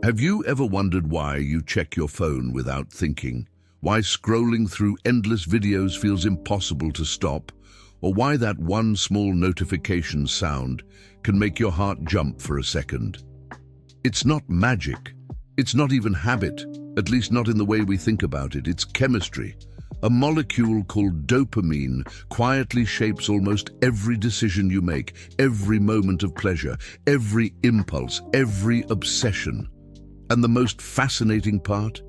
Have you ever wondered why you check your phone without thinking? Why scrolling through endless videos feels impossible to stop? Or why that one small notification sound can make your heart jump for a second? It's not magic. It's not even habit, at least not in the way we think about it. It's chemistry. A molecule called dopamine quietly shapes almost every decision you make, every moment of pleasure, every impulse, every obsession. And the most fascinating part?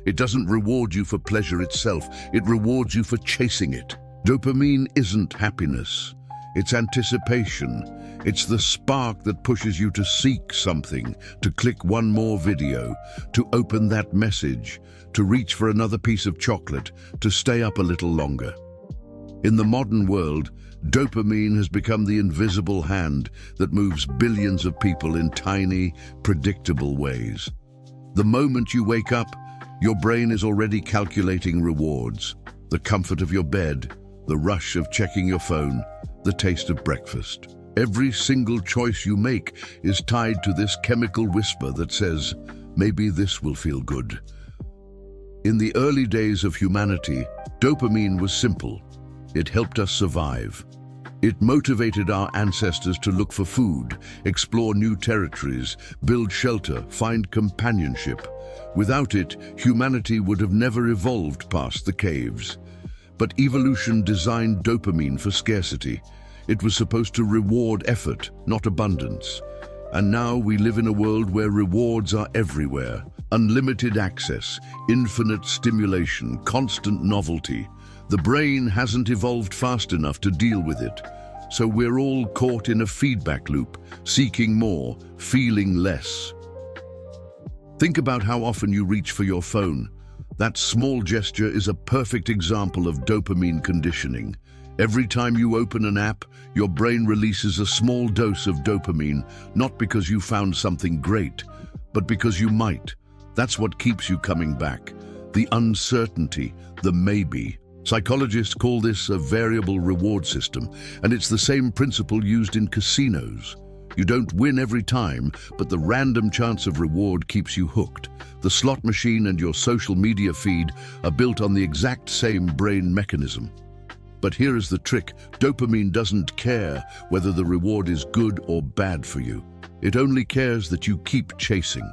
It doesn't reward you for pleasure itself, it rewards you for chasing it. Dopamine isn't happiness, it's anticipation. It's the spark that pushes you to seek something, to click one more video, to open that message, to reach for another piece of chocolate, to stay up a little longer. In the modern world, dopamine has become the invisible hand that moves billions of people in tiny, predictable ways. The moment you wake up, your brain is already calculating rewards. The comfort of your bed, the rush of checking your phone, the taste of breakfast. Every single choice you make is tied to this chemical whisper that says, maybe this will feel good. In the early days of humanity, dopamine was simple. It helped us survive. It motivated our ancestors to look for food, explore new territories, build shelter, find companionship. Without it, humanity would have never evolved past the caves. But evolution designed dopamine for scarcity. It was supposed to reward effort, not abundance. And now we live in a world where rewards are everywhere. Unlimited access, infinite stimulation, constant novelty. The brain hasn't evolved fast enough to deal with it. So we're all caught in a feedback loop, seeking more, feeling less. Think about how often you reach for your phone. That small gesture is a perfect example of dopamine conditioning. Every time you open an app, your brain releases a small dose of dopamine, not because you found something great, but because you might. That's what keeps you coming back. The uncertainty, the maybe. Psychologists call this a variable reward system, and it's the same principle used in casinos. You don't win every time, but the random chance of reward keeps you hooked. The slot machine and your social media feed are built on the exact same brain mechanism. But here is the trick. Dopamine doesn't care whether the reward is good or bad for you. It only cares that you keep chasing.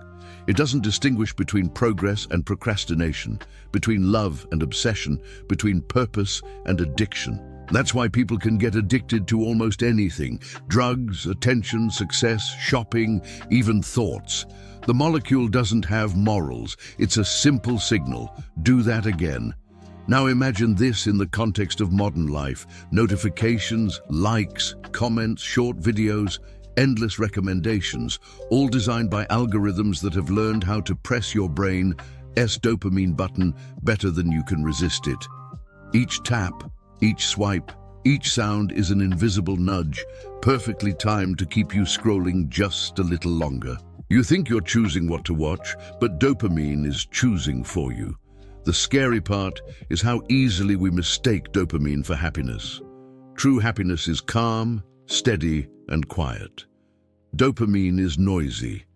It doesn't distinguish between progress and procrastination, between love and obsession, between purpose and addiction. That's why people can get addicted to almost anything: drugs, attention, success, shopping, even thoughts. The molecule doesn't have morals. It's a simple signal. Do that again. Now imagine this in the context of modern life. Notifications, likes, comments, short videos, endless recommendations, all designed by algorithms that have learned how to press your brain's dopamine button better than you can resist it. Each tap, each swipe, each sound is an invisible nudge, perfectly timed to keep you scrolling just a little longer. You think you're choosing what to watch, but dopamine is choosing for you. The scary part is how easily we mistake dopamine for happiness. True happiness is calm, steady, and quiet. Dopamine is noisy.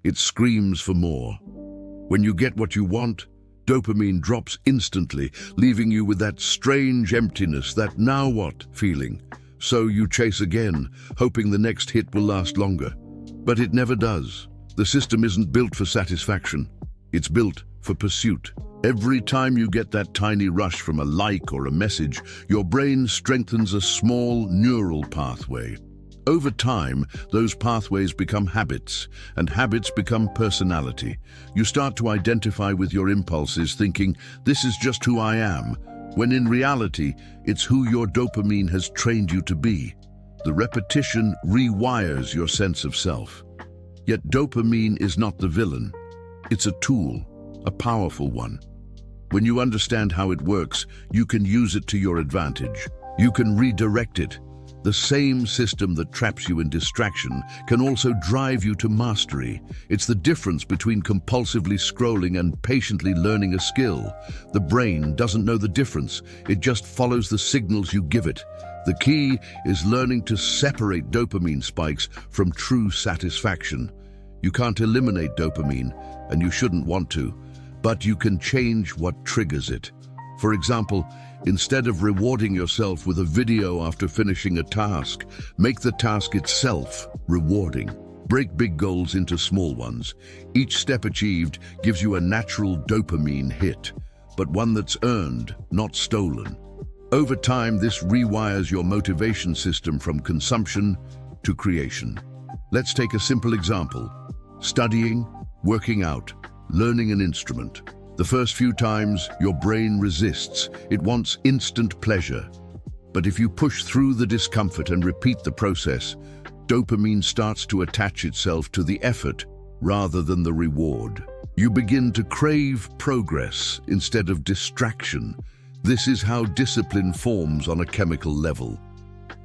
It screams for more. When you get what you want, dopamine drops instantly, leaving you with that strange emptiness, that now what feeling. So you chase again, hoping the next hit will last longer. But it never does. The system isn't built for satisfaction. It's built for pursuit. Every time you get that tiny rush from a like or a message, your brain strengthens a small neural pathway. Over time, those pathways become habits, and habits become personality. You start to identify with your impulses, thinking, this is just who I am, when in reality, it's who your dopamine has trained you to be. The repetition rewires your sense of self. Yet dopamine is not the villain. It's a tool, a powerful one. When you understand how it works, you can use it to your advantage. You can redirect it. The same system that traps you in distraction can also drive you to mastery. It's the difference between compulsively scrolling and patiently learning a skill. The brain doesn't know the difference. It just follows the signals you give it. The key is learning to separate dopamine spikes from true satisfaction. You can't eliminate dopamine, and you shouldn't want to, but you can change what triggers it. For example, instead of rewarding yourself with a video after finishing a task, make the task itself rewarding. Break big goals into small ones. Each step achieved gives you a natural dopamine hit, but one that's earned, not stolen. Over time, this rewires your motivation system from consumption to creation. Let's take a simple example. Studying, working out, learning an instrument. The first few times, your brain resists. It wants instant pleasure. But if you push through the discomfort and repeat the process, dopamine starts to attach itself to the effort rather than the reward. You begin to crave progress instead of distraction. This is how discipline forms on a chemical level.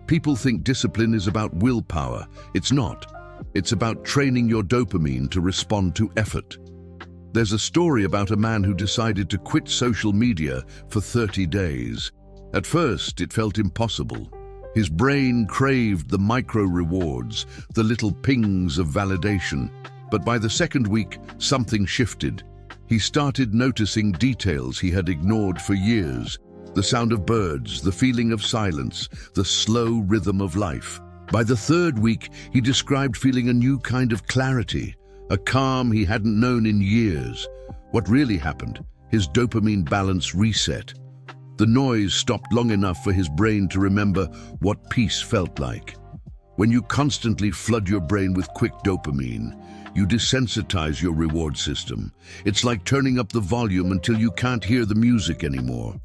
People think discipline is about willpower. It's not. It's about training your dopamine to respond to effort. There's a story about a man who decided to quit social media for 30 days. At first, it felt impossible. His brain craved the micro rewards, the little pings of validation. But by the second week, something shifted. He started noticing details he had ignored for years. The sound of birds, the feeling of silence, the slow rhythm of life. By the third week, he described feeling a new kind of clarity, a calm he hadn't known in years. What really happened? His dopamine balance reset. The noise stopped long enough for his brain to remember what peace felt like. When you constantly flood your brain with quick dopamine, you desensitize your reward system. It's like turning up the volume until you can't hear the music anymore.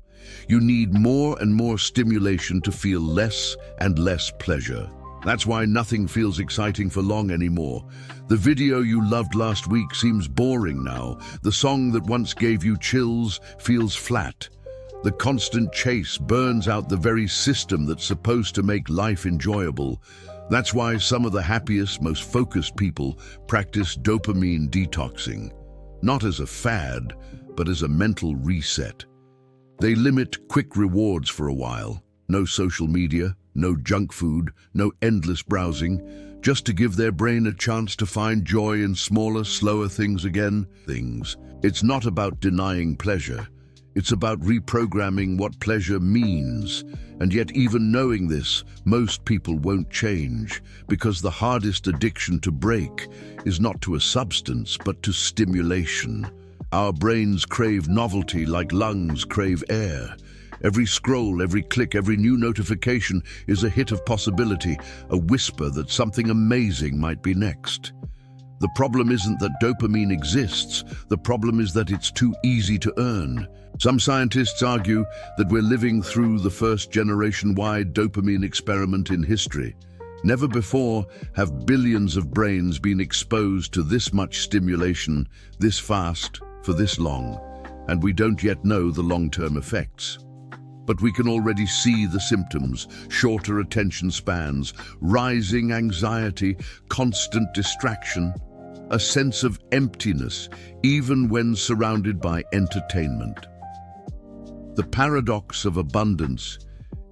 You need more and more stimulation to feel less and less pleasure. That's why nothing feels exciting for long anymore. The video you loved last week seems boring now. The song that once gave you chills feels flat. The constant chase burns out the very system that's supposed to make life enjoyable. That's why some of the happiest, most focused people practice dopamine detoxing. Not as a fad, but as a mental reset. They limit quick rewards for a while. No social media, no junk food, no endless browsing, just to give their brain a chance to find joy in smaller, slower things again. It's not about denying pleasure. It's about reprogramming what pleasure means. And yet, even knowing this, most people won't change, because the hardest addiction to break is not to a substance, but to stimulation. Our brains crave novelty like lungs crave air. Every scroll, every click, every new notification is a hit of possibility, a whisper that something amazing might be next. The problem isn't that dopamine exists, the problem is that it's too easy to earn. Some scientists argue that we're living through the first generation-wide dopamine experiment in history. Never before have billions of brains been exposed to this much stimulation, this fast, for this long, and we don't yet know the long-term effects. But we can already see the symptoms: shorter attention spans, rising anxiety, constant distraction, a sense of emptiness, even when surrounded by entertainment. The paradox of abundance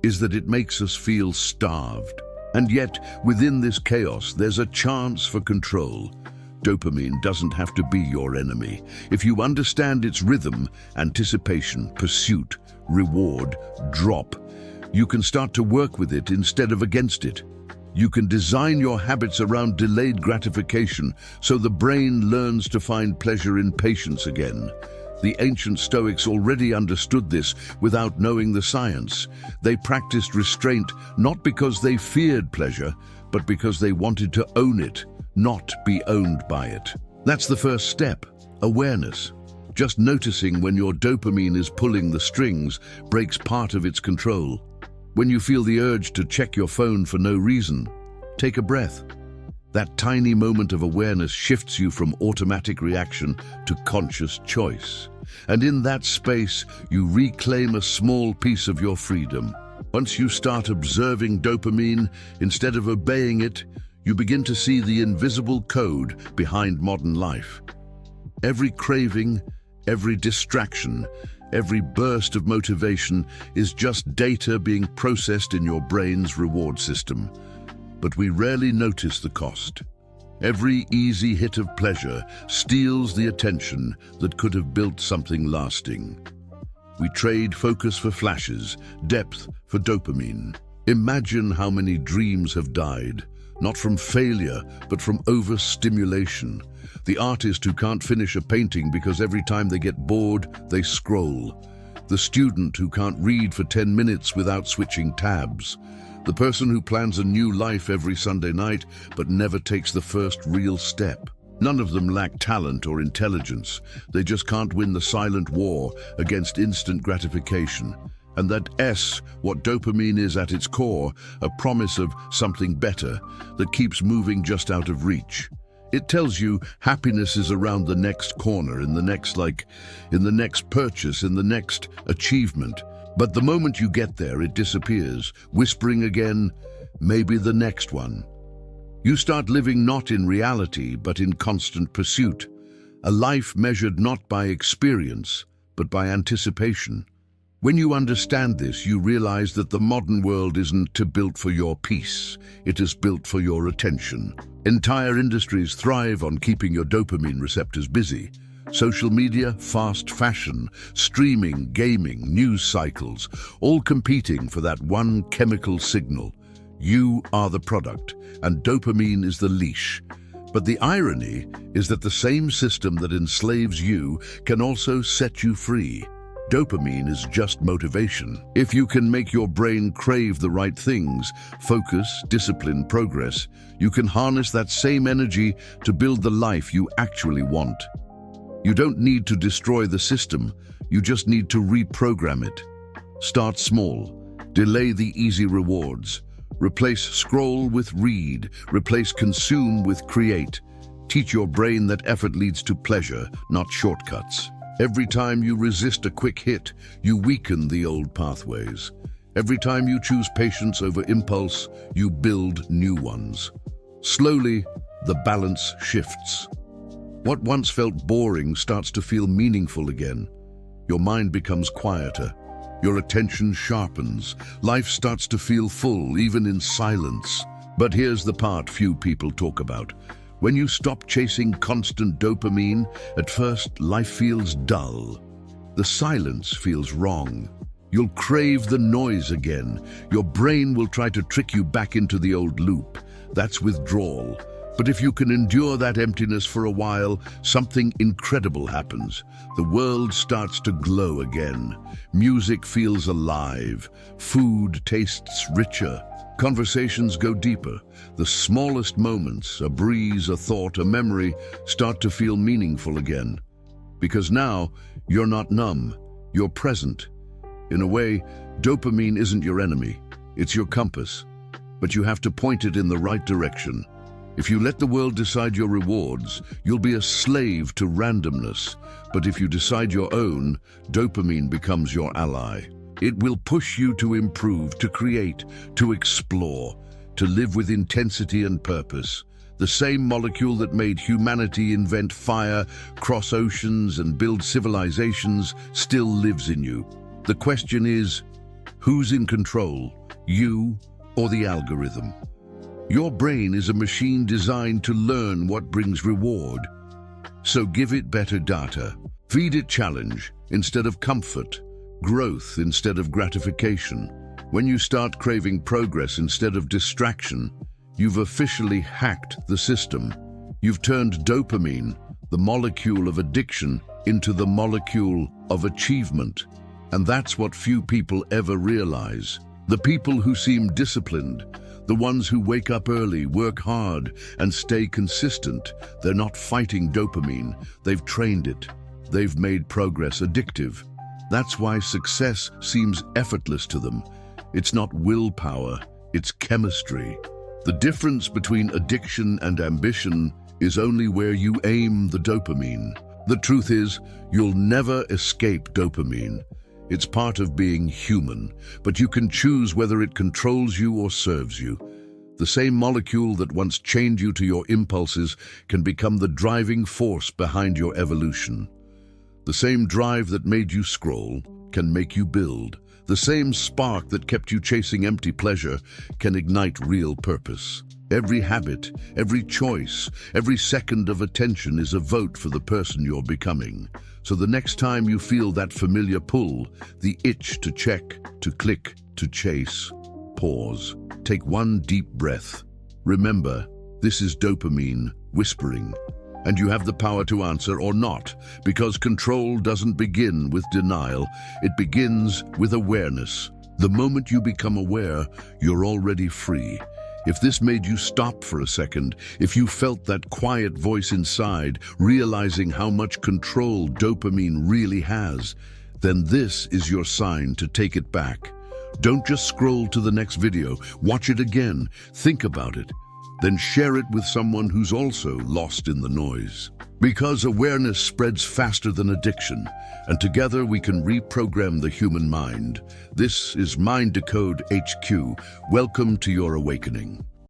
is that it makes us feel starved. And yet, within this chaos, there's a chance for control. Dopamine doesn't have to be your enemy. If you understand its rhythm, anticipation, pursuit, reward, drop, you can start to work with it instead of against it. You can design your habits around delayed gratification so the brain learns to find pleasure in patience again. The ancient Stoics already understood this without knowing the science. They practiced restraint not because they feared pleasure, but because they wanted to own it, not be owned by it. That's the first step, awareness. Just noticing when your dopamine is pulling the strings breaks part of its control. When you feel the urge to check your phone for no reason, take a breath. That tiny moment of awareness shifts you from automatic reaction to conscious choice. And in that space, you reclaim a small piece of your freedom. Once you start observing dopamine, instead of obeying it, you begin to see the invisible code behind modern life. Every craving, every distraction, every burst of motivation is just data being processed in your brain's reward system. But we rarely notice the cost. Every easy hit of pleasure steals the attention that could have built something lasting. We trade focus for flashes, depth for dopamine. Imagine how many dreams have died, not from failure, but from overstimulation. The artist who can't finish a painting because every time they get bored, they scroll. The student who can't read for 10 minutes without switching tabs. The person who plans a new life every Sunday night, but never takes the first real step. None of them lack talent or intelligence. They just can't win the silent war against instant gratification. And that S, what dopamine is at its core, a promise of something better that keeps moving just out of reach. It tells you happiness is around the next corner, in the next purchase, in the next achievement. But the moment you get there, it disappears, whispering again, maybe the next one. You start living not in reality, but in constant pursuit. A life measured not by experience, but by anticipation. When you understand this, you realize that the modern world isn't built for your peace. It is built for your attention. Entire industries thrive on keeping your dopamine receptors busy. Social media, fast fashion, streaming, gaming, news cycles, all competing for that one chemical signal. You are the product, and dopamine is the leash. But the irony is that the same system that enslaves you can also set you free. Dopamine is just motivation. If you can make your brain crave the right things, focus, discipline, progress, you can harness that same energy to build the life you actually want. You don't need to destroy the system, you just need to reprogram it. Start small, delay the easy rewards, replace scroll with read, replace consume with create. Teach your brain that effort leads to pleasure, not shortcuts. Every time you resist a quick hit, you weaken the old pathways. Every time you choose patience over impulse, you build new ones. Slowly, the balance shifts. What once felt boring starts to feel meaningful again. Your mind becomes quieter. Your attention sharpens. Life starts to feel full, even in silence. But here's the part few people talk about. When you stop chasing constant dopamine, at first life feels dull. The silence feels wrong. You'll crave the noise again. Your brain will try to trick you back into the old loop. That's withdrawal. But if you can endure that emptiness for a while, something incredible happens. The world starts to glow again. Music feels alive. Food tastes richer. Conversations go deeper. The smallest moments, a breeze, a thought, a memory, start to feel meaningful again. Because now, you're not numb, you're present. In a way, dopamine isn't your enemy, it's your compass. But you have to point it in the right direction. If you let the world decide your rewards, you'll be a slave to randomness. But if you decide your own, dopamine becomes your ally. It will push you to improve, to create, to explore, to live with intensity and purpose. The same molecule that made humanity invent fire, cross oceans, and build civilizations still lives in you. The question is, who's in control, you or the algorithm? Your brain is a machine designed to learn what brings reward. So give it better data. Feed it challenge instead of comfort. Growth instead of gratification. When you start craving progress instead of distraction, you've officially hacked the system. You've turned dopamine, the molecule of addiction, into the molecule of achievement. And that's what few people ever realize. The people who seem disciplined, the ones who wake up early, work hard, and stay consistent, they're not fighting dopamine. They've trained it. They've made progress addictive. That's why success seems effortless to them. It's not willpower, it's chemistry. The difference between addiction and ambition is only where you aim the dopamine. The truth is, you'll never escape dopamine. It's part of being human, but you can choose whether it controls you or serves you. The same molecule that once chained you to your impulses can become the driving force behind your evolution. The same drive that made you scroll can make you build. The same spark that kept you chasing empty pleasure can ignite real purpose. Every habit, every choice, every second of attention is a vote for the person you're becoming. So the next time you feel that familiar pull, the itch to check, to click, to chase, pause. Take one deep breath. Remember, this is dopamine whispering, and you have the power to answer or not, because control doesn't begin with denial, it begins with awareness. The moment you become aware, you're already free. If this made you stop for a second, if you felt that quiet voice inside, realizing how much control dopamine really has, then this is your sign to take it back. Don't just scroll to the next video, watch it again, think about it, then share it with someone who's also lost in the noise. Because awareness spreads faster than addiction, and together we can reprogram the human mind. This is MindDecode HQ. Welcome to your awakening.